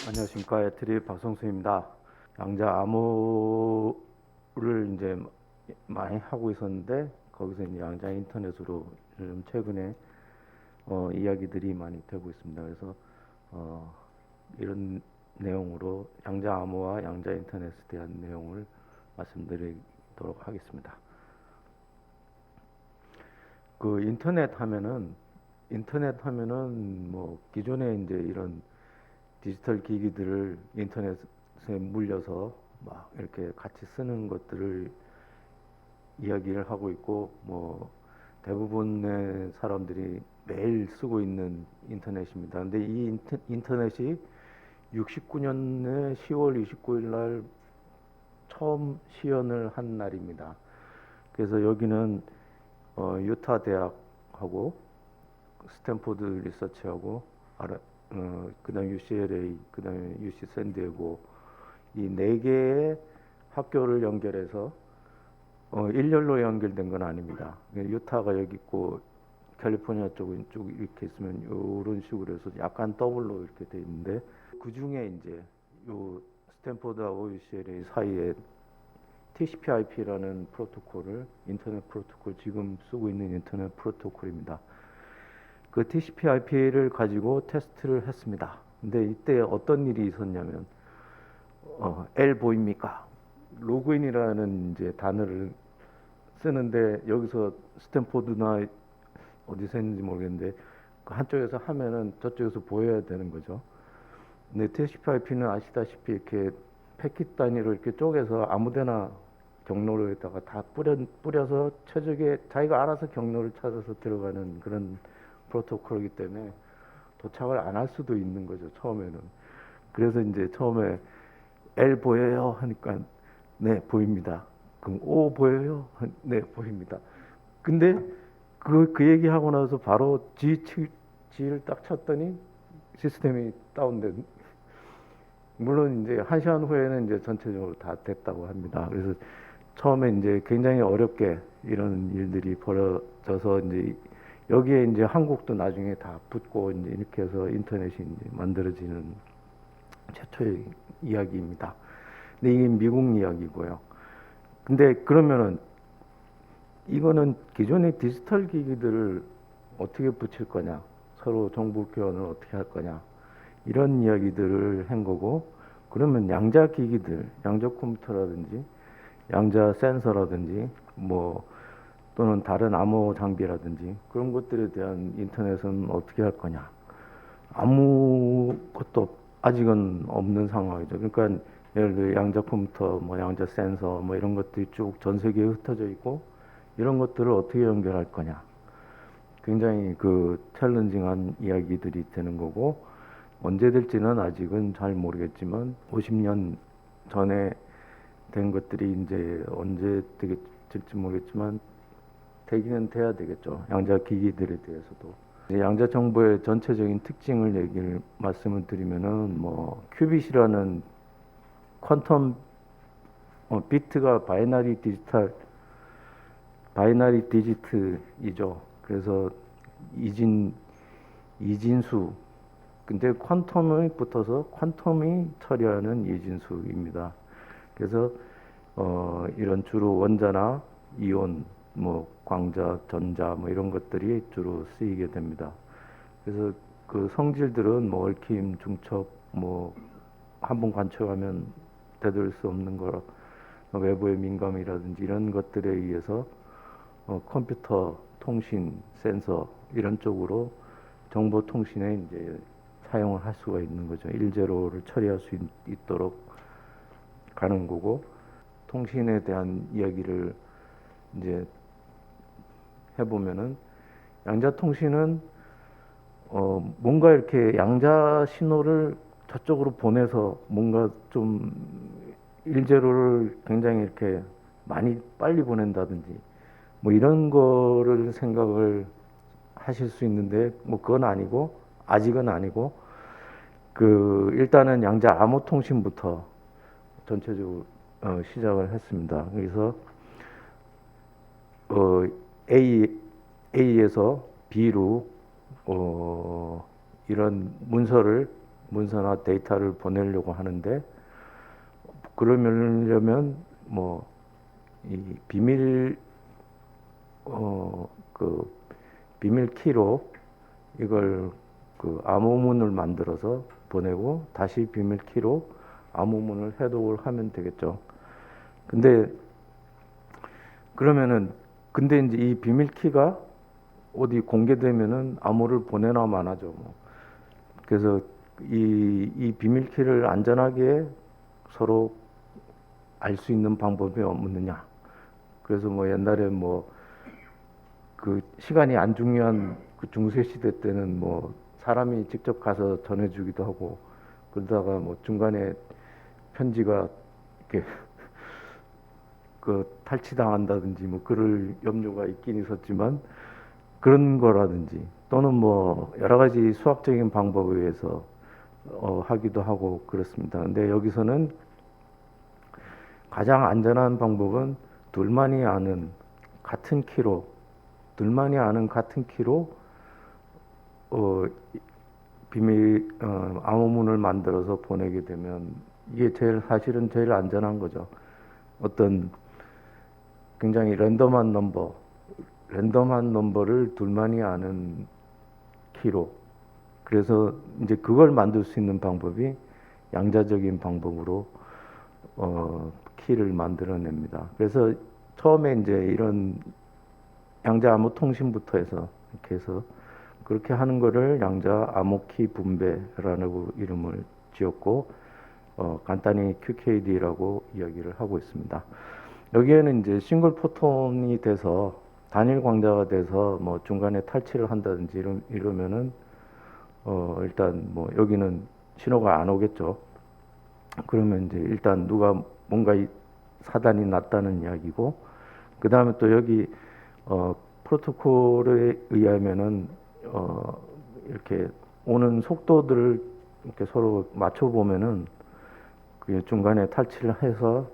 안녕하십니까. 애트리 박성수입니다. 양자 암호를 이제 많이 하고 있었는데 거기서 이제 양자 인터넷으로 좀 최근에 이야기들이 많이 되고 있습니다. 그래서 이런 내용으로 양자 암호와 양자 인터넷에 대한 내용을 말씀드리도록 하겠습니다. 그 인터넷 하면은 뭐 기존에 이제 이런 디지털 기기들을 인터넷에 물려서 막 이렇게 같이 쓰는 것들을 이야기를 하고 있고, 뭐 대부분의 사람들이 매일 쓰고 있는 인터넷입니다. 근데 이 인터넷이 69년에 10월 29일 날 처음 시연을 한 날입니다. 그래서 여기는 유타 대학하고 스탠포드 리서치하고 그다음 UCLA, 그다음에 UC 샌디에고 이 네 개의 학교를 연결해서 일렬로 연결된 건 아닙니다. 유타가 여기 있고 캘리포니아 쪽은 쭉 이렇게 있으면 이런 식으로 해서 약간 더블로 이렇게 돼 있는데 그 중에 이제 요 스탠포드하고 UCLA 사이에 TCP/IP라는 프로토콜을 인터넷 프로토콜 지금 쓰고 있는 인터넷 프로토콜입니다. 그 TCP/IP를 가지고 테스트를 했습니다. 근데 이때 어떤 일이 있었냐면 L 보입니까? 로그인이라는 이제 단어를 쓰는데 여기서 스탠포드나 어디서 했는지 모르겠는데 그 한쪽에서 하면은 저쪽에서 보여야 되는 거죠. 근데 TCP/IP는 아시다시피 이렇게 패킷 단위로 이렇게 쪼개서 아무데나 경로로에다가 다 뿌려서 최적의 자기가 알아서 경로를 찾아서 들어가는 그런 프로토콜이기 때문에 도착을 안 할 수도 있는 거죠, 처음에는. 그래서 이제 처음에 L 보여요 하니까 네 보입니다. 그럼 O 보여요? 네 보입니다. 근데 그 얘기하고 나서 바로 G를 딱 쳤더니 시스템이 다운된. 물론 이제 1시간 후에는 이제 전체적으로 다 됐다고 합니다. 그래서 처음에 이제 굉장히 어렵게 이런 일들이 벌어져서 이제 여기에 이제 한국도 나중에 다 붙고 이제 이렇게 해서 인터넷이 이제 만들어지는 최초의 이야기입니다. 근데 이게 미국 이야기고요. 근데 그러면은 이거는 기존의 디지털 기기들을 어떻게 붙일 거냐, 서로 정보 교환을 어떻게 할 거냐, 이런 이야기들을 한 거고, 그러면 양자 기기들, 양자 컴퓨터라든지 양자 센서라든지 뭐 또는 다른 암호 장비라든지 그런 것들에 대한 인터넷은 어떻게 할 거냐, 아무것도 아직은 없는 상황이죠. 그러니까 예를 들어 양자 컴퓨터, 뭐 양자 센서, 뭐 이런 것들이 쭉 전 세계에 흩어져 있고 이런 것들을 어떻게 연결할 거냐, 굉장히 그 챌린징한 이야기들이 되는 거고, 언제 될지는 아직은 잘 모르겠지만 50년 전에 된 것들이 이제 언제 될지 모르겠지만 되기는 돼야 되겠죠. 양자 기기들에 대해서도. 양자 정보의 전체적인 특징을 말씀을 드리면은 뭐 큐빗이라는 퀀텀 비트가 바이너리 디지트이죠. 그래서 이진수. 근데 퀀텀이 붙어서 퀀텀이 처리하는 이진수입니다. 그래서 이런 주로 원자나 이온, 뭐 광자, 전자 뭐 이런 것들이 주로 쓰이게 됩니다. 그래서 그 성질들은 뭐 얽힘, 중첩, 뭐 한번 관측하면 되돌릴 수 없는 거, 외부의 민감이라든지 이런 것들에 의해서 컴퓨터, 통신, 센서 이런 쪽으로 정보 통신에 이제 사용을 할 수가 있는 거죠. 일제로를 처리할 수 있도록 가는 거고, 통신에 대한 이야기를 이제 해보면은 양자 통신은 뭔가 이렇게 양자 신호를 저쪽으로 보내서 뭔가 좀 일제로를 굉장히 이렇게 많이 빨리 보낸다든지 뭐 이런 거를 생각을 하실 수 있는데 뭐 그건 아니고, 아직은 아니고, 그 일단은 양자 암호 통신부터 전체적으로 시작을 했습니다. 그래서 A에서 B로 이런 문서나 데이터를 보내려고 하는데, 그러려면 뭐 이 그 비밀 키로 이걸 그 암호문을 만들어서 보내고 다시 비밀 키로 암호문을 해독을 하면 되겠죠. 근데 그러면은 근데 이제 이 비밀 키가 어디 공개되면은 암호를 보내나 마나죠. 뭐. 그래서 이 비밀 키를 안전하게 서로 알 수 있는 방법이 없느냐. 그래서 뭐 옛날에 뭐 그 시간이 안 중요한 그 중세 시대 때는 뭐 사람이 직접 가서 전해주기도 하고, 그러다가 뭐 중간에 편지가 이렇게 그 탈취당한다든지 뭐 그럴 염려가 있긴 있었지만, 그런 거라든지 또는 뭐 여러 가지 수학적인 방법에 의해서 하기도 하고 그렇습니다. 근데 여기서는 가장 안전한 방법은 둘만이 아는 같은 키로 둘만이 아는 같은 키로 어, 암호문을 만들어서 보내게 되면 이게 사실은 제일 안전한 거죠. 어떤 굉장히 랜덤한 넘버를 둘만이 아는 키로. 그래서 이제 그걸 만들 수 있는 방법이 양자적인 방법으로 키를 만들어냅니다. 그래서 처음에 이제 이런 양자 암호 통신부터 해서 이렇게 해서 그렇게 하는 거를 양자 암호키 분배라는 이름을 지었고, 간단히 QKD라고 이야기를 하고 있습니다. 여기에는 이제 싱글 포톤이 돼서 단일 광자가 돼서 뭐 중간에 탈취를 한다든지 이러면은 일단 뭐 여기는 신호가 안 오겠죠. 그러면 이제 일단 누가 뭔가 사단이 났다는 이야기고, 그 다음에 또 여기 프로토콜에 의하면은 이렇게 오는 속도들을 이렇게 서로 맞춰 보면은 그 중간에 탈취를 해서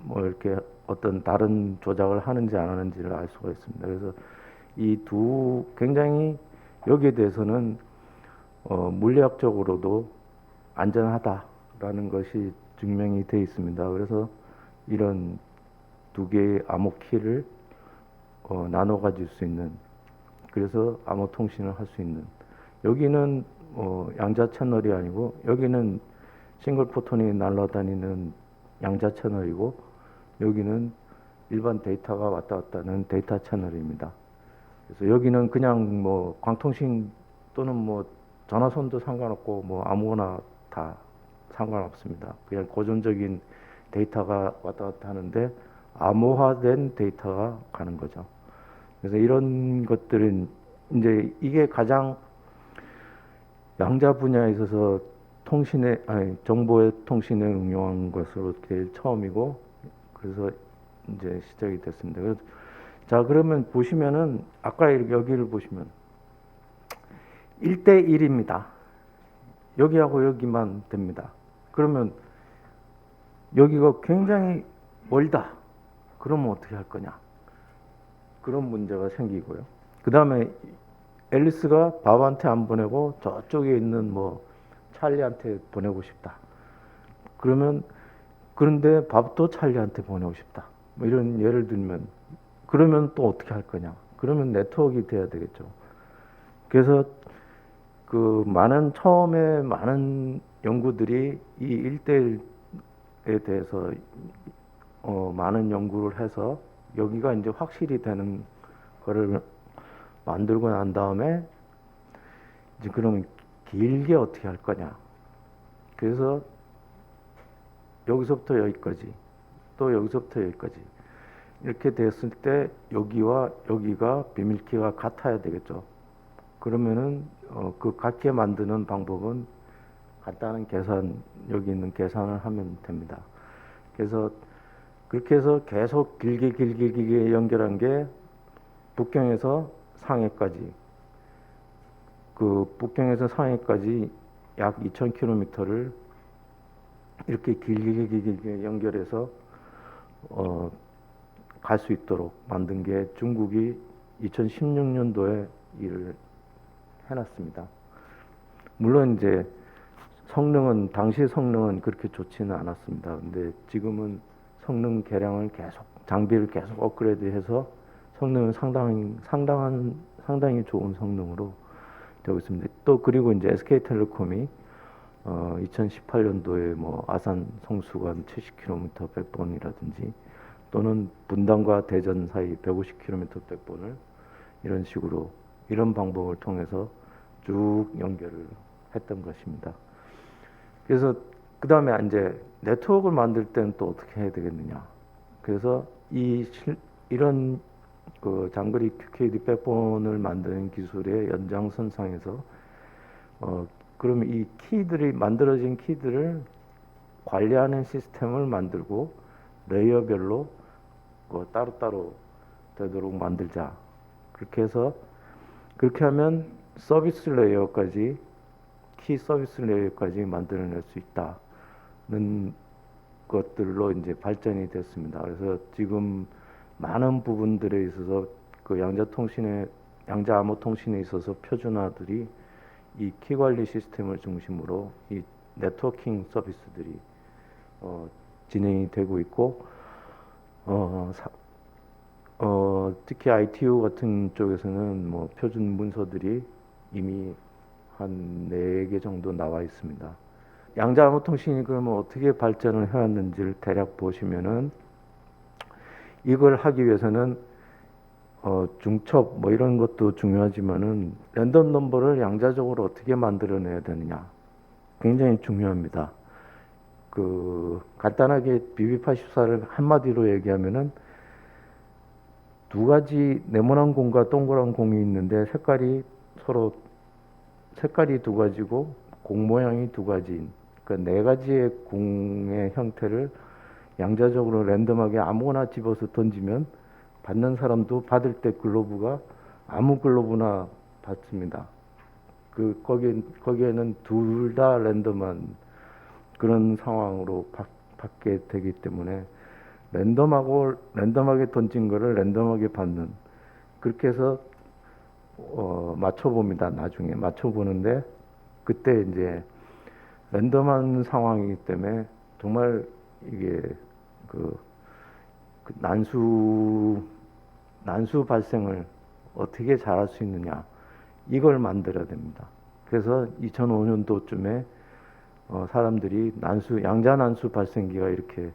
뭐 이렇게 어떤 다른 조작을 하는지 안 하는지를 알 수가 있습니다. 그래서 이 두 굉장히 여기에 대해서는 물리학적으로도 안전하다라는 것이 증명이 되어 있습니다. 그래서 이런 두 개의 암호키를 나눠 가질 수 있는, 그래서 암호 통신을 할 수 있는, 여기는 양자 채널이 아니고 여기는 싱글 포톤이 날아다니는 양자 채널이고, 여기는 일반 데이터가 왔다 갔다 하는 데이터 채널입니다. 그래서 여기는 그냥 뭐 광통신 또는 뭐 전화선도 상관없고 뭐 아무거나 다 상관없습니다. 그냥 고전적인 데이터가 왔다 갔다 하는데 암호화된 데이터가 가는 거죠. 그래서 이런 것들은 이제 이게 가장 양자 분야에 있어서 정보의 통신에 응용한 것으로 제일 처음이고, 그래서 이제 시작이 됐습니다. 그래서 자, 그러면 보시면은 아까 여기를 보시면 1대 1입니다. 여기하고 여기만 됩니다. 그러면 여기가 굉장히 멀다. 그러면 어떻게 할 거냐? 그런 문제가 생기고요. 그 다음에 앨리스가 밥한테 안 보내고 저쪽에 있는 뭐 찰리한테 보내고 싶다. 그러면 그런데 밥도 찰리한테 보내고 싶다. 뭐 이런 예를 들면, 그러면 또 어떻게 할 거냐? 그러면 네트워크가 돼야 되겠죠. 그래서 처음에 많은 연구들이 이 1대1에 대해서 많은 연구를 해서 여기가 이제 확실히 되는 거를 만들고 난 다음에 이제 그럼 길게 어떻게 할 거냐. 그래서 여기서부터 여기까지, 또 여기서부터 여기까지 이렇게 됐을 때 여기와 여기가 비밀키가 같아야 되겠죠. 그러면은 그 같게 만드는 방법은 간단한 계산, 여기 있는 계산을 하면 됩니다. 그래서 그렇게 해서 계속 길게 연결한 게 북경에서 상해까지, 그 북경에서 상해까지 약 2,000km를 이렇게 길게 연결해서 갈 수 있도록 만든 게 중국이 2016년도에 일을 해놨습니다. 물론 이제 성능은 당시 성능은 그렇게 좋지는 않았습니다. 근데 지금은 성능 개량을 계속 장비를 계속 업그레이드해서 성능은 상당히 좋은 성능으로 되고 있습니다. 또 그리고 이제 SK텔레콤이 2018년도에 뭐 아산 성수간 70km 백본이라든지 또는 분당과 대전 사이 150km 백본을 이런 식으로 이런 방법을 통해서 쭉 연결을 했던 것입니다. 그래서 그 다음에 이제 네트워크를 만들 때는 또 어떻게 해야 되겠느냐. 그래서 이런 그 장거리 QKD 백본을 만드는 기술의 연장선상에서 그러면 이 키들이 만들어진 키들을 관리하는 시스템을 만들고 레이어별로 따로따로 되도록 만들자. 그렇게 해서 그렇게 하면 서비스 레이어까지 키 서비스 레이어까지 만들어낼 수 있다는 것들로 이제 발전이 됐습니다. 그래서 지금 많은 부분들에 있어서 그 양자 암호 통신에 있어서 표준화들이 이 키 관리 시스템을 중심으로 이 네트워킹 서비스들이 진행이 되고 있고 특히 ITU 같은 쪽에서는 뭐 표준 문서들이 이미 한 4개 정도 나와 있습니다. 양자 암호 통신이 그러면 어떻게 발전을 해왔는지를 대략 보시면은 이걸 하기 위해서는 중첩 뭐 이런 것도 중요하지만은 랜덤 넘버를 양자적으로 어떻게 만들어내야 되느냐 굉장히 중요합니다. 그 간단하게 BB84를 한마디로 얘기하면은 두 가지 네모난 공과 동그란 공이 있는데 색깔이 두 가지고 공 모양이 두 가지인 그러니까 네 가지의 공의 형태를 양자적으로 랜덤하게 아무거나 집어서 던지면 받는 사람도 받을 때 글로브가 아무 글로브나 받습니다. 거기에는 둘 다 랜덤한 그런 상황으로 받게 되기 때문에 랜덤하게 던진 거를 랜덤하게 받는 그렇게 해서 맞춰봅니다. 나중에 맞춰보는데 그때 이제 랜덤한 상황이기 때문에 정말 이게 그 난수 발생을 어떻게 잘할 수 있느냐 이걸 만들어야 됩니다. 그래서 2005년도쯤에 사람들이 양자 난수 발생기가 이렇게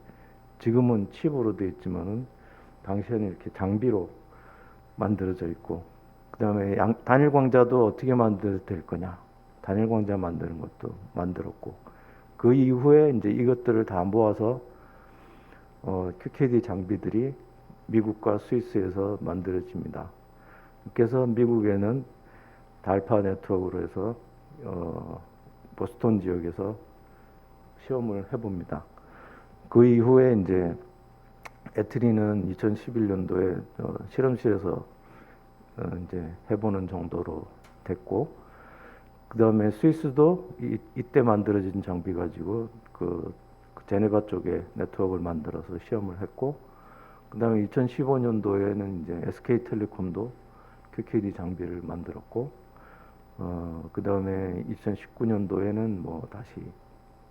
지금은 칩으로 되어 있지만은 당시에는 이렇게 장비로 만들어져 있고 그 다음에 단일 광자도 어떻게 만들어야 될 거냐 단일 광자 만드는 것도 만들었고 그 이후에 이제 이것들을 다 모아서 QKD 장비들이 미국과 스위스에서 만들어집니다. 그래서 미국에는 달파 네트워크로 해서 보스턴 지역에서 시험을 해봅니다. 그 이후에 이제 애트리는 2011년도에 실험실에서 이제 해보는 정도로 됐고, 그 다음에 스위스도 이때 만들어진 장비 가지고 그 제네바 쪽에 네트워크를 만들어서 시험을 했고, 그 다음에 2015년도에는 이제 SK텔레콤도 QKD 장비를 만들었고, 그 다음에 2019년도에는 뭐 다시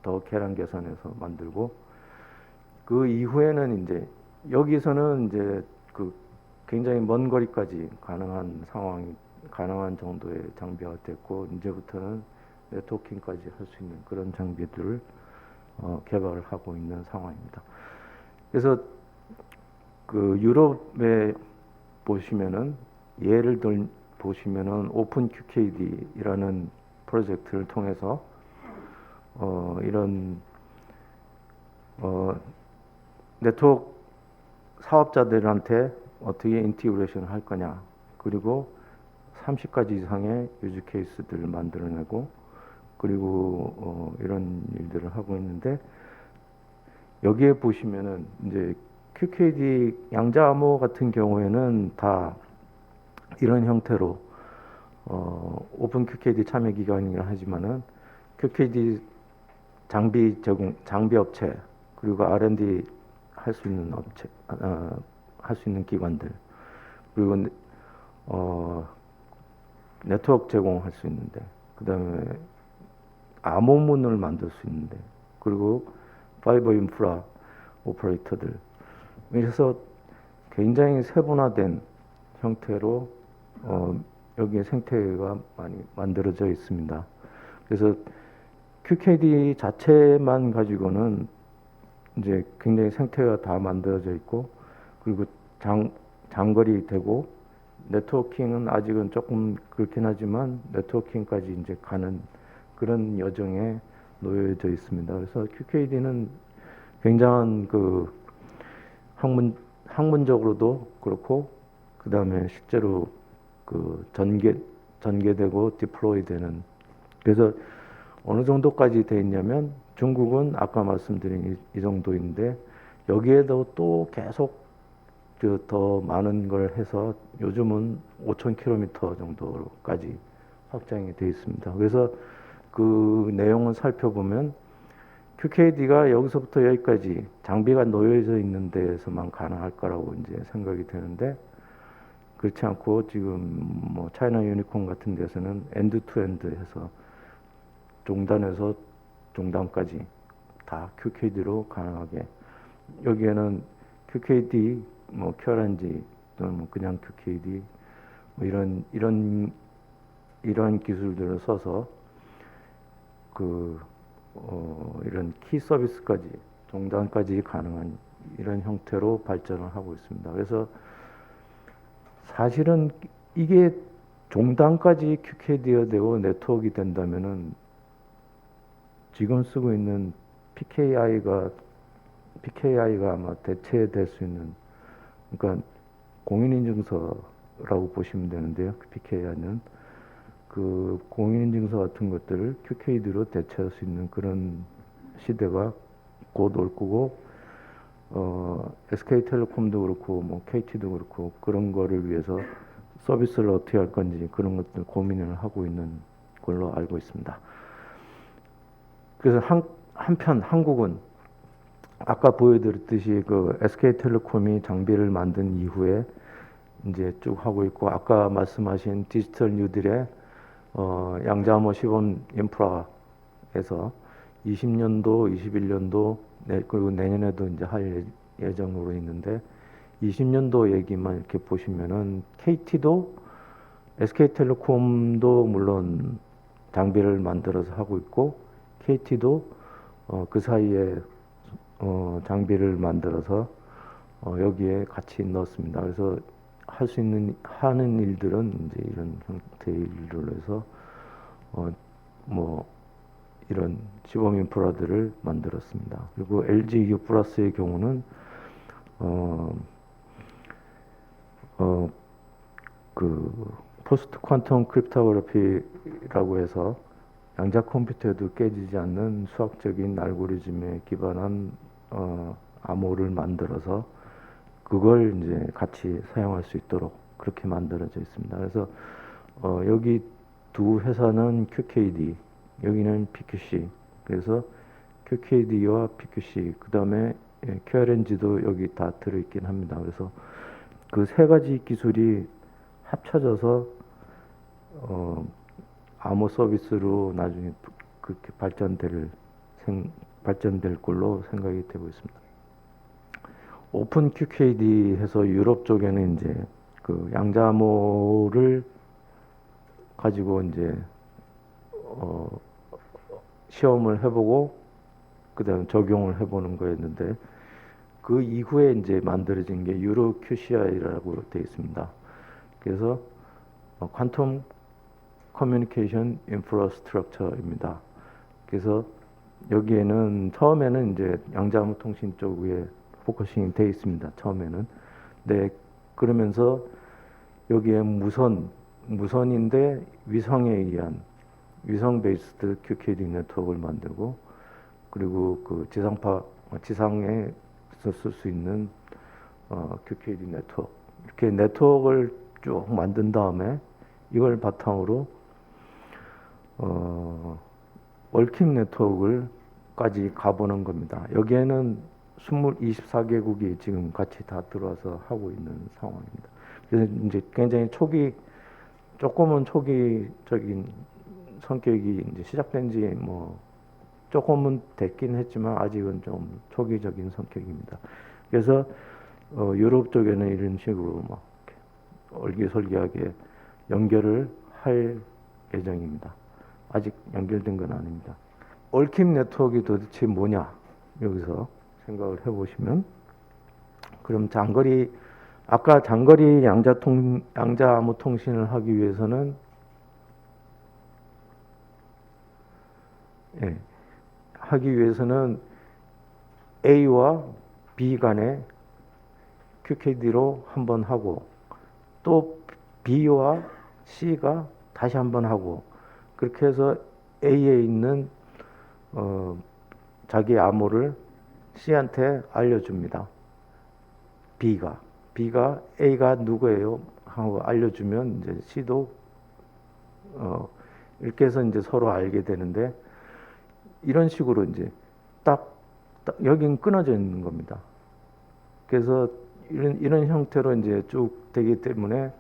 더 계량 개선해서 만들고, 그 이후에는 이제 여기서는 이제 그 굉장히 먼 거리까지 가능한 정도의 장비가 됐고, 이제부터는 네트워킹까지 할 수 있는 그런 장비들을 개발을 하고 있는 상황입니다. 그래서 그 유럽에 보시면은 예를 보시면은 오픈 QKD라는 프로젝트를 통해서 이런 네트워크 사업자들한테 어떻게 인티그레이션을 할 거냐, 그리고 30가지 이상의 유즈 케이스들을 만들어내고, 그리고 이런 일들을 하고 있는데, 여기에 보시면은 이제 QKD 양자 암호 같은 경우에는 다 이런 형태로 오픈 QKD 참여 기관이긴 하지만은 QKD 장비 업체, 그리고 R&D 할 수 있는 업체, 할 수 있는 기관들, 그리고 네트워크 제공할 수 있는데, 그 다음에 암호문을 만들 수 있는데, 그리고 파이버 인프라 오퍼레이터들. 그래서 굉장히 세분화된 형태로 여기에 생태계가 많이 만들어져 있습니다. 그래서 QKD 자체만 가지고는 이제 굉장히 생태가 다 만들어져 있고, 그리고 장거리 되고, 네트워킹은 아직은 조금 그렇긴 하지만 네트워킹까지 이제 가는 그런 여정에 놓여져 있습니다. 그래서 QKD는 굉장한 그 학문적으로도 그렇고, 그 다음에 실제로 그 전개되고 디플로이 되는. 그래서 어느 정도까지 돼 있냐면 중국은 아까 말씀드린 이 정도인데, 여기에도 또 계속 더 많은 걸 해서 요즘은 5,000km 정도까지 확장이 돼 있습니다. 그래서 그 내용을 살펴보면 QKD가 여기서부터 여기까지 장비가 놓여져 있는 데에서만 가능할 거라고 이제 생각이 되는데, 그렇지 않고 지금 뭐 차이나 유니콘 같은 데서는 엔드 투 엔드 해서 종단에서 종단까지 다 QKD로 가능하게. 여기에는 QKD, 뭐 QRNG 또는 뭐 그냥 QKD 뭐 이런 기술들을 써서 이런 키 서비스까지 종단까지 가능한 이런 형태로 발전을 하고 있습니다. 그래서 사실은 이게 종단까지 QKD가 되고 네트워크가 된다면은 지금 쓰고 있는 PKI가 아마 대체될 수 있는, 그러니까 공인인증서라고 보시면 되는데요. PKI는 그 공인인증서 같은 것들을 QKD로 대체할 수 있는 그런 시대가 곧 올 거고, SK텔레콤도 그렇고 뭐 KT도 그렇고 그런 거를 위해서 서비스를 어떻게 할 건지 그런 것들 고민을 하고 있는 걸로 알고 있습니다. 그래서 한편 한국은 아까 보여드렸듯이 그 SK텔레콤이 장비를 만든 이후에 이제 쭉 하고 있고, 아까 말씀하신 디지털 뉴딜의 양자암호 시범 인프라에서 20년도, 21년도, 그리고 내년에도 이제 할 예정으로 있는데, 20년도 얘기만 이렇게 보시면은 KT도 SK텔레콤도 물론 장비를 만들어서 하고 있고, KT도 그 사이에 장비를 만들어서 여기에 같이 넣었습니다. 그래서 하는 일들은 이제 이런 형태의 일로 해서 뭐 이런 시범 인프라들을 만들었습니다. 그리고 LG U 플러스의 경우는 그 포스트 퀀텀 크립토그래피라고 해서 양자 컴퓨터에도 깨지지 않는 수학적인 알고리즘에 기반한 암호를 만들어서 그걸 이제 같이 사용할 수 있도록 그렇게 만들어져 있습니다. 그래서 여기 두 회사는 QKD, 여기는 PQC. 그래서 QKD와 PQC, 그 다음에 QRNG도 여기 다 들어있긴 합니다. 그래서 그 세 가지 기술이 합쳐져서 암호 서비스로 나중에 그렇게 발전될 걸로 생각이 되고 있습니다. 오픈 QKD 해서 유럽 쪽에는 이제 그 양자암호를 가지고 이제 시험을 해보고 그다음 적용을 해보는 거였는데, 그 이후에 이제 만들어진 게 유로 QCI라고 되어 있습니다. 그래서 퀀텀 커뮤니케이션 인프라스트럭처입니다. 그래서 여기에는 처음에는 이제 양자암호 통신 쪽에 포커싱이 되어 있습니다. 처음에는. 네, 그러면서 여기에 무선인데 위성에 의한 위성 베이스드 QKD 네트워크를 만들고, 그리고 그 지상에서 쓸 수 있는 QKD 네트워크, 이렇게 네트워크를 쭉 만든 다음에 이걸 바탕으로 월킹 네트워크까지 가보는 겁니다. 여기에는 24개국이 지금 같이 다 들어와서 하고 있는 상황입니다. 그래서 이제 굉장히 초기 조금은 초기적인 성격이 이제 시작된 지 뭐 조금은 됐긴 했지만 아직은 좀 초기적인 성격입니다. 그래서 유럽 쪽에는 이런 식으로 막 얼기설기하게 연결을 할 예정입니다. 아직 연결된 건 아닙니다. 얽힘 네트워크가 도대체 뭐냐? 여기서 생각을 해보시면, 그럼 아까 장거리 양자 암호 통신을 하기 위해서는, 예, A와 B 간에 QKD로 한번 하고, 또 B와 C가 다시 한번 하고, 그렇게 해서 A에 있는 자기 암호를 C한테 알려줍니다. B가 A가 누구예요 하고 알려주면 이제 C도 이렇게 해서 이제 서로 알게 되는데, 이런 식으로 이제 딱 여긴 끊어져 있는 겁니다. 그래서 이런 형태로 이제 쭉 되기 때문에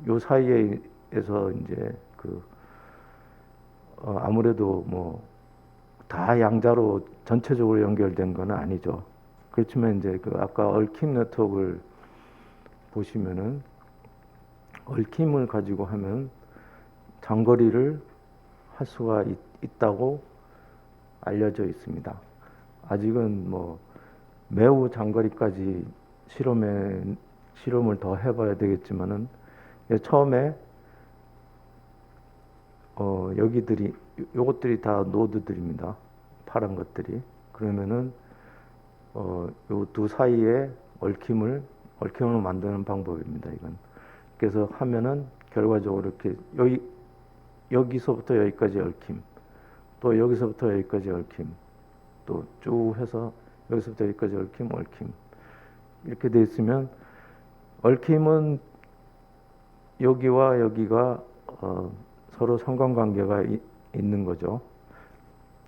요 사이에서 이제 아무래도 뭐 다 양자로 전체적으로 연결된 건 아니죠. 그렇지만 이제 아까 얽힘 네트워크를 보시면은, 얽힘을 가지고 하면 장거리를 할 수가 있다고 알려져 있습니다. 아직은 뭐 매우 장거리까지 실험을 더 해봐야 되겠지만은, 처음에 요것들이 다 노드들입니다. 파란 것들이. 그러면은 요 두 사이에 얽힘을 만드는 방법입니다. 이건. 그래서 하면은 결과적으로 이렇게 여기서부터 여기까지 얽힘, 또 여기서부터 여기까지 얽힘, 또 쭉 해서 여기서부터 여기까지 얽힘 이렇게 돼 있으면, 얽힘은 여기와 여기가 서로 상관관계가 있는 거죠.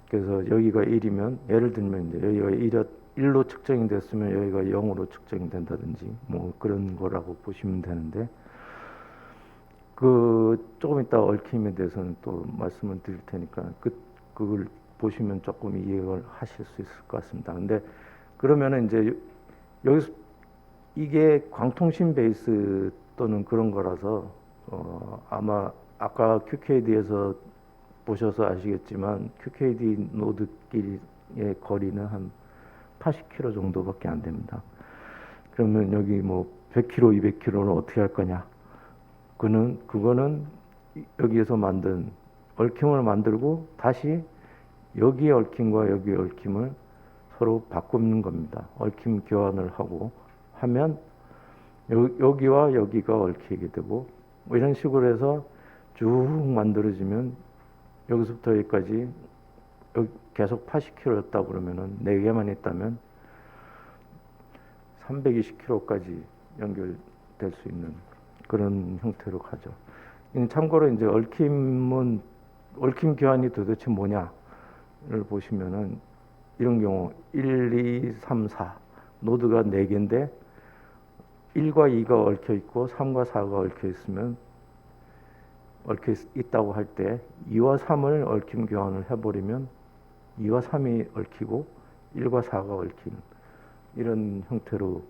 그래서 여기가 1이면, 예를 들면 이제 여기가 1로 측정이 됐으면 여기가 0으로 측정이 된다든지 뭐 그런 거라고 보시면 되는데, 조금 이따 얽힘에 대해서는 또 말씀을 드릴 테니까 그걸 보시면 조금 이해를 하실 수 있을 것 같습니다. 근데 그러면은 이제 여기서 이게 광통신 베이스 또는 그런 거라서 아마 아까 QKD에서 보셔서 아시겠지만 QKD 노드끼리의 거리는 한 80km 정도밖에 안 됩니다. 그러면 여기 뭐 100km, 200km는 어떻게 할 거냐? 그거는 여기에서 만든 얽힘을 만들고 다시 여기의 얽힘과 여기의 얽힘을 서로 바꾸는 겁니다. 얽힘 교환을 하고 하면 여기와 여기가 얽히게 되고, 뭐 이런 식으로 해서 쭉 만들어지면 여기서부터 여기까지 계속 80km였다 그러면은 4개만 있다면 320km까지 연결될 수 있는 그런 형태로 가죠. 참고로 이제 얽힘 교환이 도대체 뭐냐를 보시면은, 이런 경우 1, 2, 3, 4 노드가 4개인데 1과 2가 얽혀 있고 3과 4가 얽혀 있다고 할 때 2와 3을 얽힘 교환을 해버리면 2와 3이 얽히고 1과 4가 얽히는 이런 형태로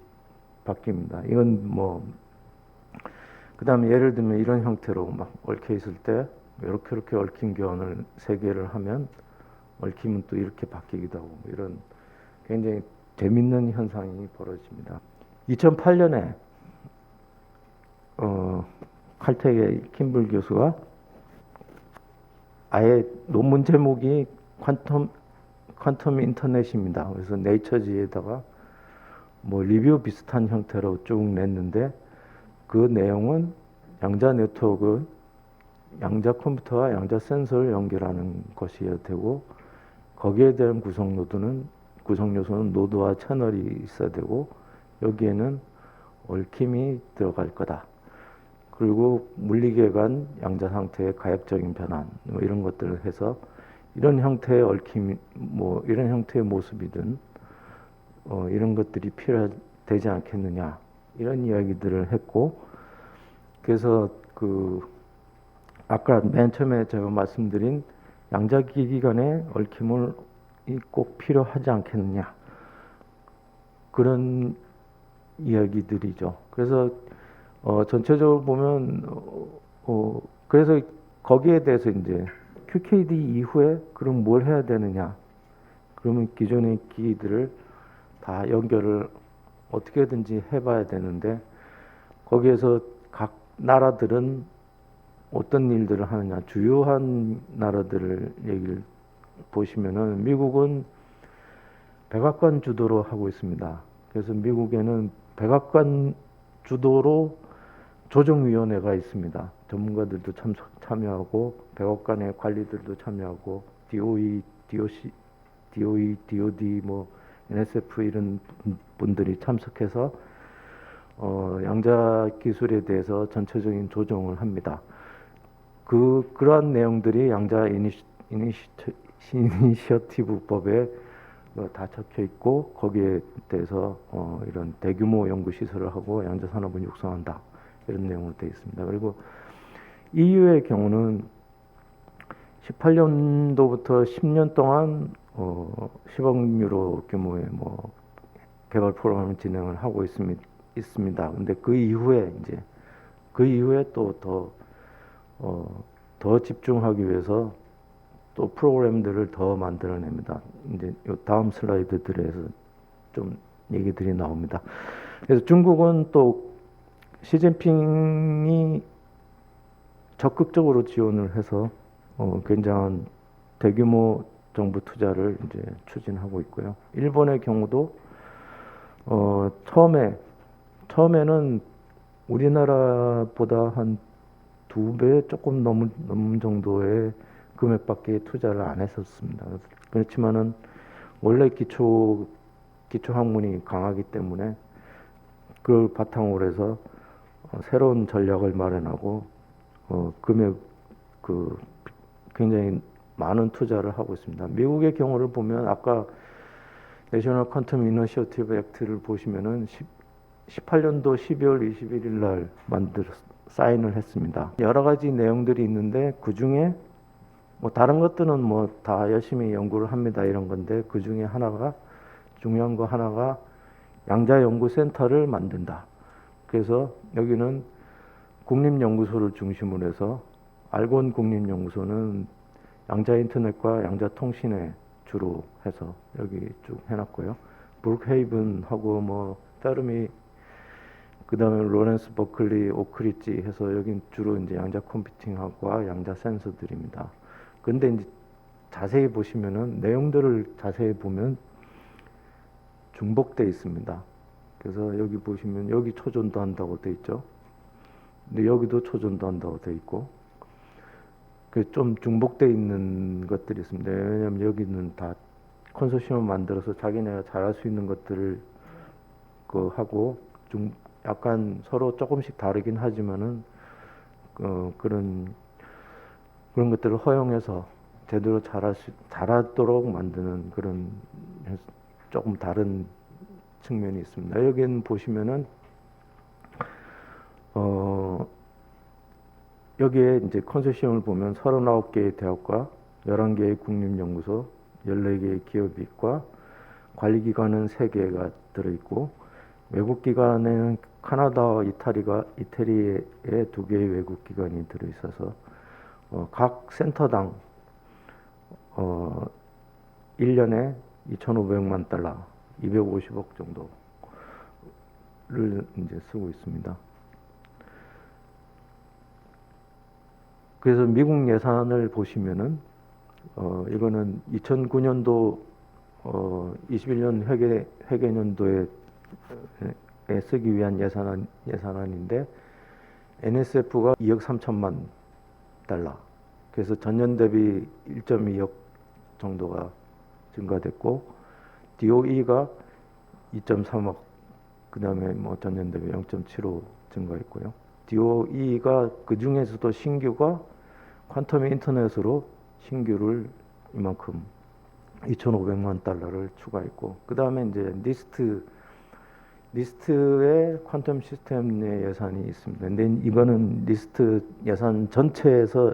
바뀝니다. 이건 뭐 그다음에 예를 들면 이런 형태로 막 얽혀 있을 때 이렇게 얽힘 교환을 3개를 하면 얽힘은 또 이렇게 바뀌기도 하고, 이런 굉장히 재밌는 현상이 벌어집니다. 2008년에 칼텍의 킴블 교수가 아예 논문 제목이 퀀텀 인터넷입니다. 그래서 네이처지에다가 뭐 리뷰 비슷한 형태로 쭉 냈는데, 그 내용은 양자 네트워크, 양자 컴퓨터와 양자 센서를 연결하는 것이어야 되고, 거기에 대한 구성 요소는 노드와 채널이 있어야 되고, 여기에는 얽힘이 들어갈 거다. 그리고 물리계 간 양자 상태의 가역적인 변환, 뭐 이런 것들을 해서 이런 형태의 얽힘, 뭐 이런 형태의 모습이든 이런 것들이 필요되지 않겠느냐, 이런 이야기들을 했고, 그래서 그 아까 맨 처음에 제가 말씀드린 양자기기 간의 얽힘을 꼭 필요하지 않겠느냐, 그런 이야기들이죠. 그래서 전체적으로 보면 그래서 거기에 대해서 이제 QKD 이후에 그럼 뭘 해야 되느냐, 그러면 기존의 기기들을 다 연결을 어떻게든지 해봐야 되는데, 거기에서 각 나라들은 어떤 일들을 하느냐, 주요한 나라들을 얘기를 보시면은 미국은 백악관 주도로 하고 있습니다. 그래서 미국에는 백악관 주도로 조정위원회가 있습니다. 전문가들도 참여하고 백악관의 관리들도 참여하고 DOE, DOC, DOE, DOD, 뭐 NSF 이런 분들이 참석해서 양자 기술에 대해서 전체적인 조정을 합니다. 그러한 내용들이 양자 이니셔티브법에 다 적혀 있고, 거기에 대해서 이런 대규모 연구 시설을 하고 양자 산업을 육성한다, 이런 내용으로 되어 있습니다. 그리고 EU의 경우는 18년도부터 10년 동안 10억 유로 규모의 뭐 개발 프로그램을 진행을 하고 있습니다. 근데 그 이후에 또 더 집중하기 위해서 또 프로그램들을 더 만들어냅니다. 이제 요 다음 슬라이드들에서 좀 얘기들이 나옵니다. 그래서 중국은 또 시진핑이 적극적으로 지원을 해서 굉장한 대규모 정부 투자를 이제 추진하고 있고요. 일본의 경우도 처음에는 우리나라보다 한 2배 조금 넘은 정도의 금액밖에 투자를 안 했었습니다. 그렇지만은 원래 기초 학문이 강하기 때문에 그걸 바탕으로 해서 새로운 전략을 마련하고 금액 굉장히 많은 투자를 하고 있습니다. 미국의 경우를 보면 아까 내셔널 퀀텀 이니셔티브 액트를 보시면은 18년도 12월 21일 날 사인을 했습니다. 여러 가지 내용들이 있는데 그 중에 뭐 다른 것들은 뭐 다 열심히 연구를 합니다, 이런 건데, 그 중에 중요한 거 하나가 양자연구센터를 만든다. 그래서 여기는 국립연구소를 중심으로 해서 알곤 국립연구소는 양자인터넷과 양자통신에 주로 해서 여기 쭉 해놨고요. 브룩헤이븐하고 뭐 페르미, 그 다음에 로렌스 버클리, 오크리지 해서 여긴 주로 이제 양자 컴퓨팅학과 양자 센서들입니다. 근데 이제 자세히 보시면은 내용들을 자세히 보면 중복돼 있습니다. 그래서 여기 보시면 여기 초전도 한다고 돼 있죠. 근데 여기도 초전도 한다고 돼 있고, 그 좀 중복돼 있는 것들이 있습니다. 왜냐하면 여기는 다 컨소시엄을 만들어서 자기네가 잘할 수 있는 것들을 하고, 약간 서로 조금씩 다르긴 하지만은 그런 것들을 허용해서 제대로 잘하도록 만드는 그런 조금 다른 측면이 있습니다. 여기는 보시면은 여기에 이제 컨소시엄을 보면 39개의 대학과 11개의 국립연구소, 14개의 기업과 관리기관은 3개가 들어있고, 외국기관에는 카나다와 이태리에 2개의 외국기관이 들어있어서 각 센터당 1년에 2,500만 달러, 250억 정도를 이제 쓰고 있습니다. 그래서 미국 예산을 보시면은 이거는 2009년도 21년 회계년도에 쓰기 위한 예산안인데, NSF가 2억 3천만 달러. 그래서 전년 대비 1.2억 정도가 증가됐고, DOE가 2.3억, 그 다음에 뭐 전년 대비 0.75 증가했고요. DOE가 그 중에서도 신규가 퀀텀 인터넷으로 신규를 이만큼 2,500만 달러를 추가했고, 그 다음에 이제 니스트 리스트에 퀀텀 시스템 내 예산이 있습니다. 근데 이거는 리스트 예산 전체에서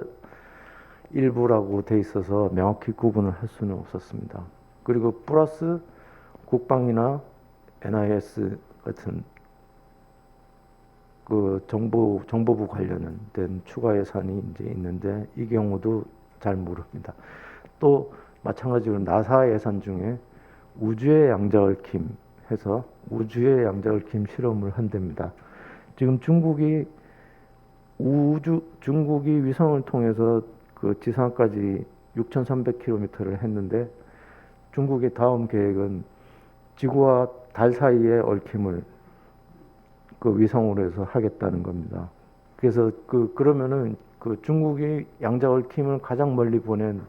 일부라고 돼 있어서 명확히 구분을 할 수는 없었습니다. 그리고 플러스 국방이나 NIS 같은 그 정보부 관련된 추가 예산이 이제 있는데 이 경우도 잘 모릅니다. 또 마찬가지로 나사 예산 중에 우주의 양자얽힘 해서 우주의 양자얽힘 실험을 한답니다. 지금 중국이 위성을 통해서 그 지상까지 6,300km를 했는데 중국의 다음 계획은 지구와 달 사이에 얽힘을 그 위성으로 해서 하겠다는 겁니다. 그래서 그러면은 그 중국이 양자 얽힘을 가장 멀리 보낸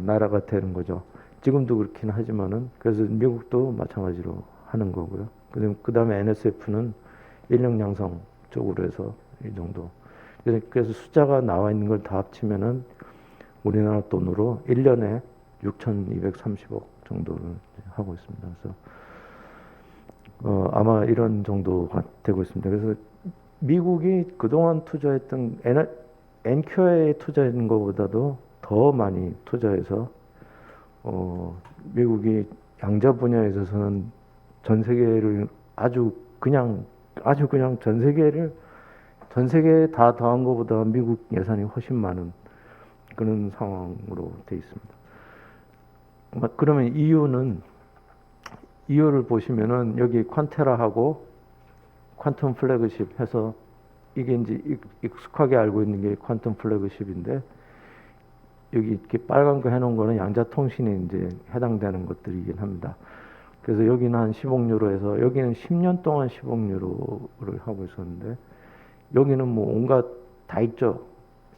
나라가 되는 거죠. 지금도 그렇긴 하지만은 그래서 미국도 마찬가지로 하는 거고요. 그다음에 NSF는 인력 양성 쪽으로 해서 이 정도. 그래서 숫자가 나와 있는 걸 다 합치면은 우리나라 돈으로 1년에 6,230억 정도를 하고 있습니다. 그래서 아마 이런 정도가 되고 있습니다. 그래서 미국이 그동안 투자했던 엔큐어에 투자했던 것보다도 더 많이 투자해서 미국이 양자 분야에 있어서는 전 세계를 아주 그냥 전 세계에 다 더한 것보다 미국 예산이 훨씬 많은 그런 상황으로 돼 있습니다. 그러면 이유를 보시면은 여기 퀀테라하고 퀀텀 플래그십 해서 이게 이제 익숙하게 알고 있는 게 퀀텀 플래그십인데 여기 이렇게 빨간 거 해놓은 거는 양자 통신에 이제 해당되는 것들이긴 합니다. 그래서 여기는 한 10억 유로에서 여기는 10년 동안 10억 유로를 하고 있었는데 여기는 뭐 온갖 다 있죠.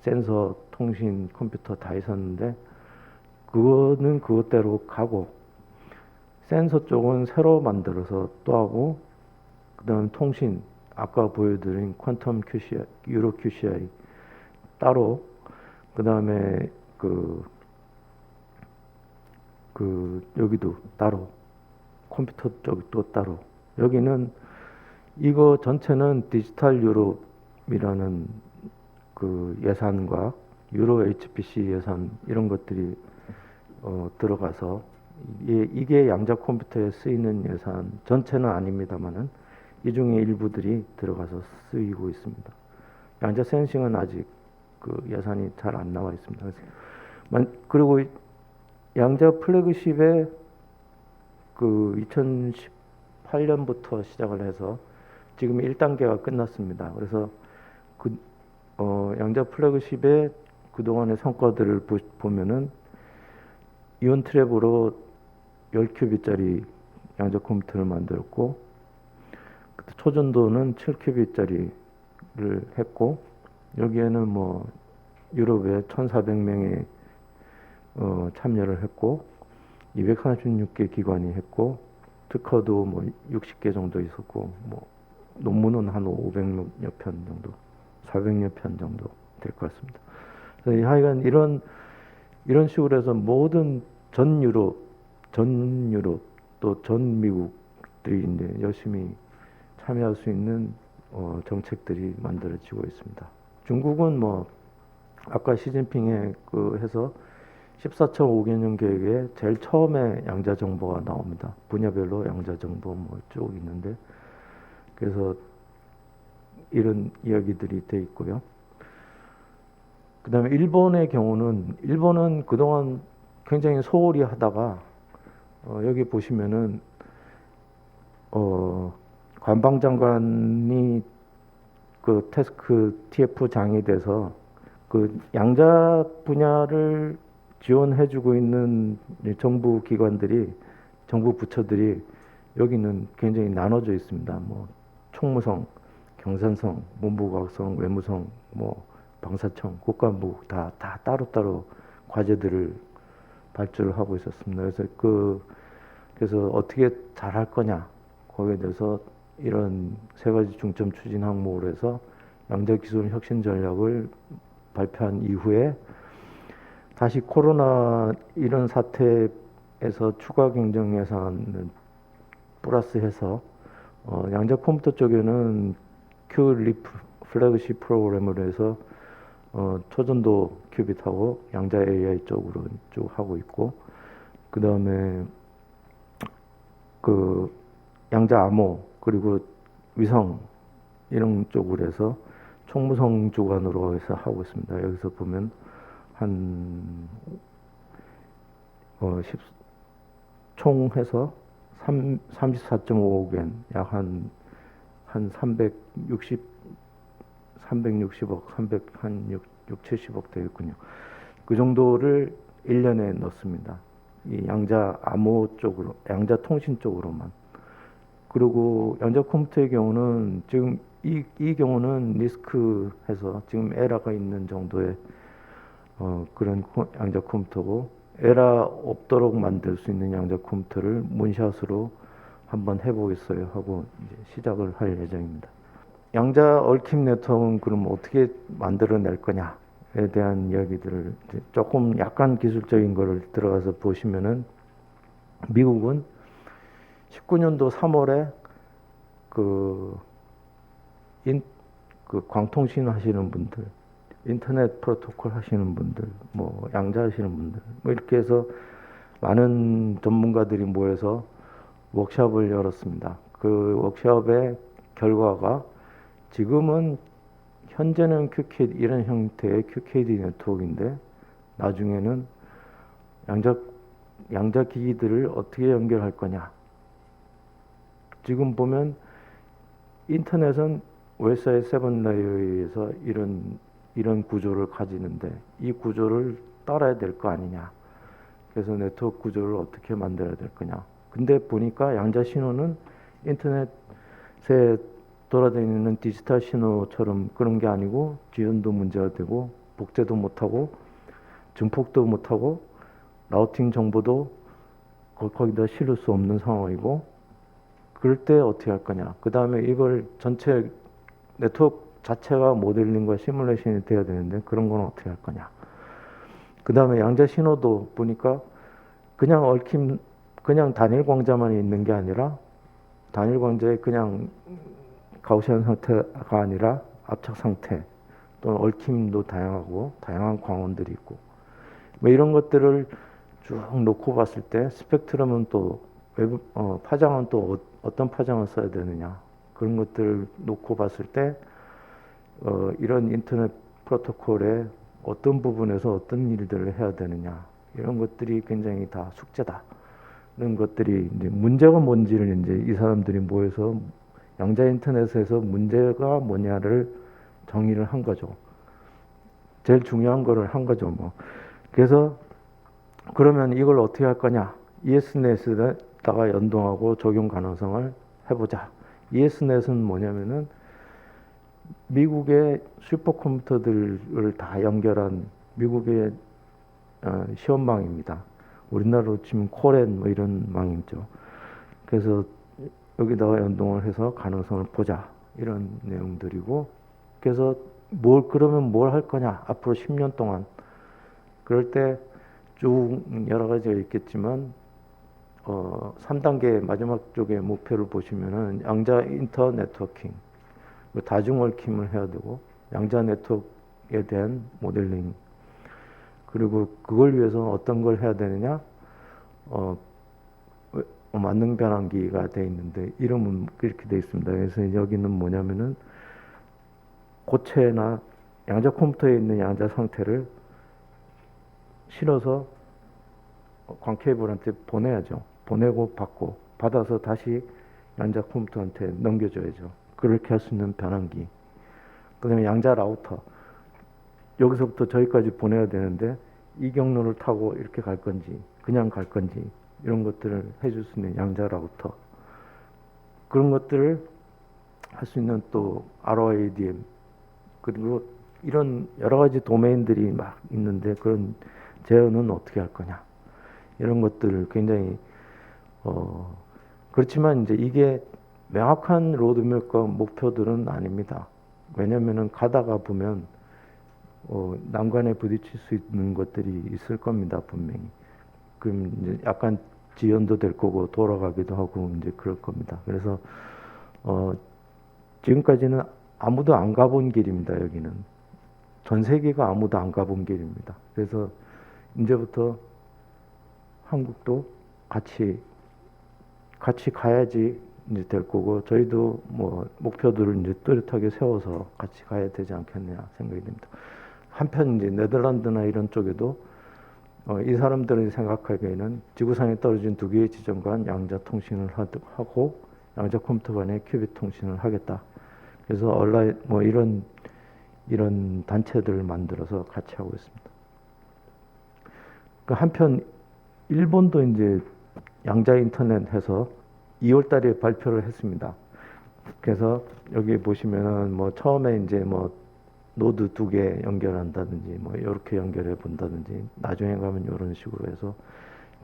센서, 통신, 컴퓨터 다 있었는데 그거는 그것대로 가고 센서 쪽은 새로 만들어서 또 하고 그다음 통신 아까 보여드린 퀀텀 QCI, 유로 QCI 따로 그다음에 여기도 따로 컴퓨터 쪽도 따로 여기는 이거 전체는 디지털 유럽이라는 그 예산과 유로 HPC 예산 이런 것들이 들어가서 이게 양자 컴퓨터에 쓰이는 예산 전체는 아닙니다만은 이 중에 일부들이 들어가서 쓰이고 있습니다. 양자 센싱은 아직 그 예산이 잘 안 나와 있습니다. 그리고 양자 플래그십에 그 2018년부터 시작을 해서 지금 1단계가 끝났습니다. 그래서 양자 플래그십의 그동안의 성과들을 보면은 이온 트랩으로 10큐빗짜리 양자 컴퓨터를 만들었고 초전도는 7큐빗짜리를 했고 여기에는 뭐 유럽에 1,400명이 참여를 했고 236개 기관이 했고 특허도 뭐 60개 정도 있었고 뭐 논문은 한 500여 편 정도 400여 편 정도 될 것 같습니다. 그래서 하여간 이런 식으로 해서 모든 전 유럽 또 전 미국들이 이제 열심히 참여할 수 있는 정책들이 만들어지고 있습니다. 중국은 뭐 아까 시진핑의 해서 14.5개년 계획에 제일 처음에 양자 정보가 나옵니다. 분야별로 양자 정보 뭐 쭉 있는데 그래서 이런 이야기들이 돼 있고요. 그다음에 일본의 경우는 일본은 그동안 굉장히 소홀히 하다가 여기 보시면은 관방장관이 그 태스크 TF장이 돼서 그 양자 분야를 지원해주고 있는 정부 기관들이 정부 부처들이 여기는 굉장히 나눠져 있습니다. 뭐 총무성, 경산성, 문부과학성, 외무성, 뭐 방사청, 국가부 다 따로따로 과제들을 발주를 하고 있었습니다. 그래서 어떻게 잘할 거냐 거기에 대해서 이런 세 가지 중점 추진 항목으로 해서 양자 기술 혁신 전략을 발표한 이후에 다시 코로나 이런 사태에서 추가 경정 예산을 플러스해서 양자 컴퓨터 쪽에는 큐리프 플래그십 프로그램을 해서 초전도 큐빗하고 양자 AI 쪽으로 쭉 하고 있고, 그 다음에 그 양자 암호 그리고 위성 이런 쪽으로 해서 총무성 주관으로 해서 하고 있습니다. 여기서 보면 한 총 해서 34.5억 엔, 약 한 360억, 한 6, 70억 되겠군요. 그 정도를 1년에 넣습니다. 이 양자 암호 쪽으로, 양자 통신 쪽으로만. 그리고 양자 컴퓨터의 경우는 지금 이 경우는 리스크해서 지금 에러가 있는 정도의 그런 양자 컴퓨터고, 에러 없도록 만들 수 있는 양자 컴퓨터를 문샷으로 한번 해보겠어요 하고 이제 시작을 할 예정입니다. 양자 얽힘 네트워크는 그럼 어떻게 만들어낼 거냐에 대한 이야기들을 조금 약간 기술적인 거를 들어가서 보시면은, 미국은 19년도 3월에 그 광통신 하시는 분들, 인터넷 프로토콜 하시는 분들, 뭐 양자 하시는 분들, 뭐 이렇게 해서 많은 전문가들이 모여서 워크숍을 열었습니다. 그 워크숍의 결과가 지금은 현재는 QKD, 이런 형태의 QKD 네트워크인데, 나중에는 양자 기기들을 어떻게 연결할 거냐. 지금 보면 인터넷은 웨사의 세븐 레이어에서 이런 구조를 가지는데, 이 구조를 따라야 될 거 아니냐. 그래서 네트워크 구조를 어떻게 만들어야 될 거냐. 근데 보니까 양자 신호는 인터넷에 돌아다니는 디지털 신호처럼 그런 게 아니고, 지연도 문제가 되고, 복제도 못하고, 증폭도 못하고, 라우팅 정보도 거기다 실을 수 없는 상황이고, 그럴 때 어떻게 할 거냐. 그 다음에 이걸 전체 네트워크 자체가 모델링과 시뮬레이션이 돼야 되는데, 그런 건 어떻게 할 거냐. 그 다음에 양자 신호도 보니까 그냥 단일 광자만 있는 게 아니라, 단일 광자에 그냥 가우시안 상태가 아니라 압착 상태 또는 얽힘도 다양하고, 다양한 광원들이 있고, 뭐 이런 것들을 쭉 놓고 봤을 때, 스펙트럼은 또 파장은 또 어떤 파장을 써야 되느냐, 그런 것들을 놓고 봤을 때 이런 인터넷 프로토콜의 어떤 부분에서 어떤 일들을 해야 되느냐, 이런 것들이 굉장히 다 숙제다. 이런 것들이 이제 문제가 뭔지를 이제 이 사람들이 모여서 양자 인터넷에서 문제가 뭐냐를 정의를 한 거죠. 제일 중요한 거를 한 거죠, 뭐. 그래서 그러면 이걸 어떻게 할 거냐? ESNet에다가 연동하고 적용 가능성을 해보자. ESNet은 뭐냐면은 미국의 슈퍼컴퓨터들을 다 연결한 미국의 시험망입니다. 우리나라로 치면 코렌 뭐 이런 망이죠. 그래서 여기다가 연동을 해서 가능성을 보자, 이런 내용들이고, 그래서 그러면 뭘 할 거냐, 앞으로 10년 동안. 그럴 때 쭉 여러 가지가 있겠지만 3단계 마지막 쪽에 목표를 보시면은 양자 인터 네트워킹, 다중 얽힘을 해야 되고, 양자 네트워크에 대한 모델링, 그리고 그걸 위해서 어떤 걸 해야 되느냐, 만능 변환기가 돼 있는데 이름은 그렇게 돼 있습니다. 그래서 여기는 뭐냐면은 고체나 양자 컴퓨터에 있는 양자 상태를 실어서 광케이블한테 보내야죠. 보내고 받고, 받아서 다시 양자 컴퓨터한테 넘겨줘야죠. 그렇게 할 수 있는 변환기. 그 다음에 양자 라우터. 여기서부터 저기까지 보내야 되는데 이 경로를 타고 이렇게 갈 건지 그냥 갈 건지, 이런 것들을 해줄 수 있는 양자 라우터. 그런 것들을 할 수 있는 또 ROADM, 그리고 이런 여러 가지 도메인들이 막 있는데, 그런 제어는 어떻게 할 거냐, 이런 것들을 굉장히 그렇지만 이제 이게 명확한 로드맵과 목표들은 아닙니다. 왜냐면은 가다가 보면 난관에 부딪힐 수 있는 것들이 있을 겁니다, 분명히. 그럼 이제 약간 지연도 될 거고 돌아가기도 하고 이제 그럴 겁니다. 그래서 어, 지금까지는 아무도 안 가본 길입니다. 여기는 전 세계가 아무도 안 가본 길입니다. 그래서 이제부터 한국도 같이 가야지 이제 될 거고, 저희도 뭐 목표들을 이제 뚜렷하게 세워서 같이 가야 되지 않겠냐 생각이 듭니다. 한편 이제 네덜란드나 이런 쪽에도 이 사람들이 생각하기에는 지구상에 떨어진 두 개의 지점 간 양자 통신을 하고 양자 컴퓨터 간의 큐빅 통신을 하겠다. 그래서 온라인 뭐 이런 단체들을 만들어서 같이 하고 있습니다. 그 한편 일본도 이제 양자 인터넷 해서 2월 달에 발표를 했습니다. 그래서 여기 보시면은 뭐 처음에 이제 뭐 노드 2개 연결한다든지 뭐 이렇게 연결해 본다든지 나중에 가면 이런 식으로 해서,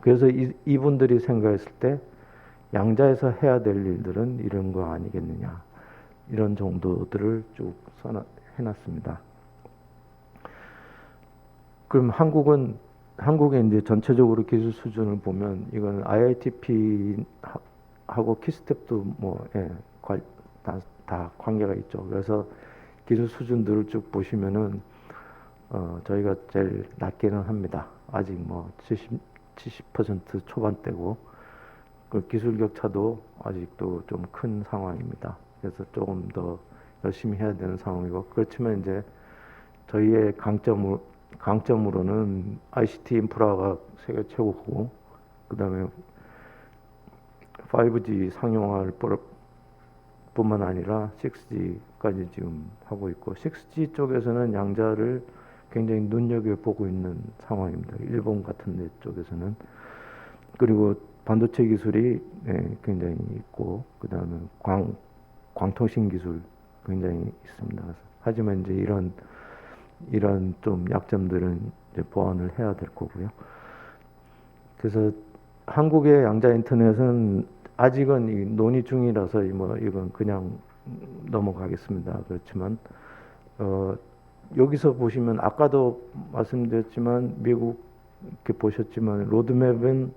그래서 이분들이 생각했을 때 양자에서 해야 될 일들은 이런 거 아니겠느냐, 이런 정도들을 쭉 해놨습니다. 그럼 한국의 이제 전체적으로 기술 수준을 보면 이건 IITP 하고 키스텝도 뭐 다 관계가 있죠. 그래서 기술 수준들을 쭉 보시면은 저희가 제일 낮기는 합니다. 아직 뭐 70% 초반대고, 그 기술 격차도 아직도 좀 큰 상황입니다. 그래서 조금 더 열심히 해야 되는 상황이고, 그렇지만 이제 저희의 강점으로는 ICT 인프라가 세계 최고고, 그 다음에 5G 상용화를 뿐만 아니라 6G까지 지금 하고 있고, 6G 쪽에서는 양자를 굉장히 눈여겨보고 있는 상황입니다. 일본 같은 데 쪽에서는. 그리고 반도체 기술이 굉장히 있고, 그 다음에 광통신 기술 굉장히 있습니다. 하지만 이제 이런 좀 약점들은 이제 보완을 해야 될 거고요. 그래서 한국의 양자 인터넷은 아직은 이 논의 중이라서 뭐 이건 그냥 넘어가겠습니다. 그렇지만 여기서 보시면 아까도 말씀드렸지만 미국 이렇게 보셨지만 로드맵은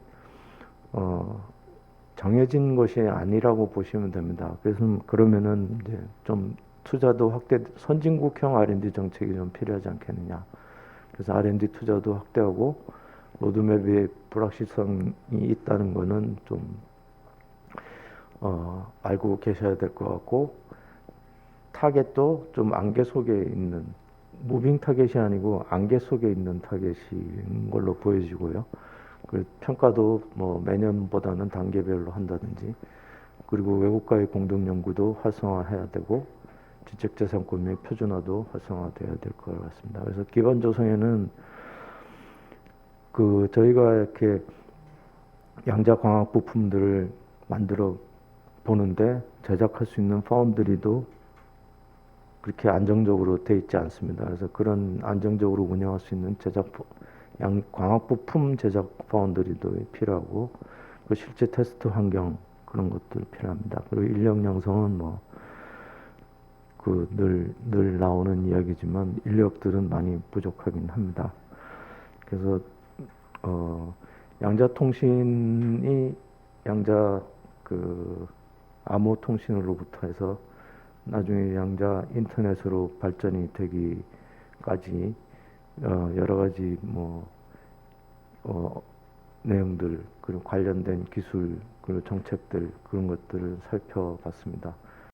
정해진 것이 아니라고 보시면 됩니다. 그래서 그러면은 이제 좀 투자도 선진국형 R&D 정책이 좀 필요하지 않겠느냐. 그래서 R&D 투자도 확대하고 로드맵에 불확실성이 있다는 거는 좀 알고 계셔야 될 것 같고, 타겟도 좀 안개 속에 있는, 무빙 타겟이 아니고 안개 속에 있는 타겟인 걸로 보여지고요. 그 평가도 뭐 매년보다는 단계별로 한다든지, 그리고 외국과의 공동 연구도 활성화해야 되고, 지적재산권 및 표준화도 활성화돼야 될 것 같습니다. 그래서 기반 조성에는 저희가 이렇게 양자 광학 부품들을 만들어 보는데 제작할 수 있는 파운드리도 그렇게 안정적으로 돼 있지 않습니다. 그래서 그런 안정적으로 운영할 수 있는 광학 부품 제작 파운드리도 필요하고, 실제 테스트 환경 그런 것들 필요합니다. 그리고 인력 양성은 뭐 늘 나오는 이야기지만 인력들은 많이 부족하긴 합니다. 그래서 양자 통신이 양자 암호 통신으로부터 해서 나중에 양자 인터넷으로 발전이 되기까지 여러 가지 뭐 내용들, 그리고 관련된 기술, 그리고 정책들, 그런 것들을 살펴봤습니다.